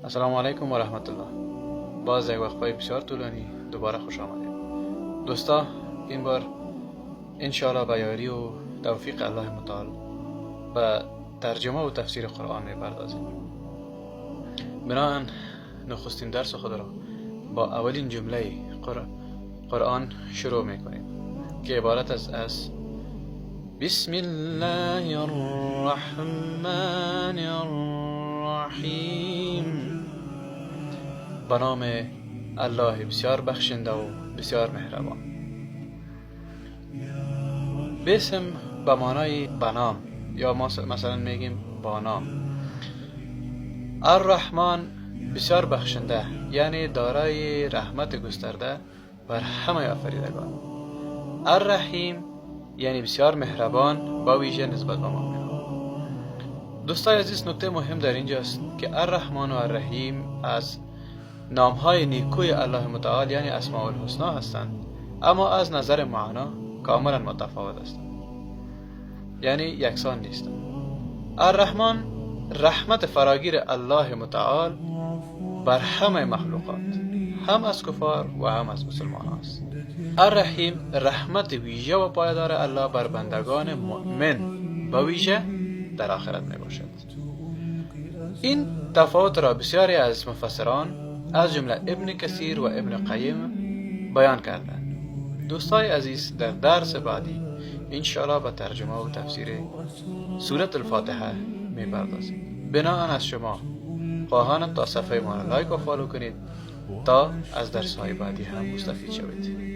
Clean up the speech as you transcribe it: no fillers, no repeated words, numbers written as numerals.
السلام علیکم و رحمت الله. باز یک وقفه بسیار طولانی دوباره خوش آمدید دوستا. این بار انشاءالله به یاری و توفیق الله متعال به ترجمه و تفسیر قرآن میپردازیم. بنابراین نخستین درس خود را با اولین جمله قرآن شروع میکنیم که عبارت از بسم الله الرحمن الرحیم، به نام الله بسیار بخشنده و بسیار مهربان. بسم به معنای بنام یا مثلا میگیم با نام. الرحمن بسیار بخشنده، یعنی دارای رحمت گسترده بر همه آفریدگان. الرحیم یعنی بسیار مهربان با ویژه نسبت به مؤمنان. دوستای عزیز، نکته مهم در اینجاست که الرحمن و الرحیم از نامهای نیکوی الله متعال یعنی اسماء الحسنا هستند، اما از نظر معنا کاملا متفاوت هستند، یعنی یکسان نیستند. الرحمن رحمت فراگیر الله متعال بر همه مخلوقات، هم از کفار و هم از مسلمان است. الرحیم رحمت ویژه و پایدار الله بر بندگان مؤمن و ویژه در آخرت می باشد. این تفاوت را بسیاری از مفسران از جمله ابن کثیر و ابن قیم بیان کردند. دوستای عزیز، در درس بعدی انشاءالله به ترجمه و تفسیر سورة الفاتحه می پردازیم. بناهن از شما خواهانم تا صفحه ما را لایک و فالو کنید تا از درس های بعدی هم مستفید شوید.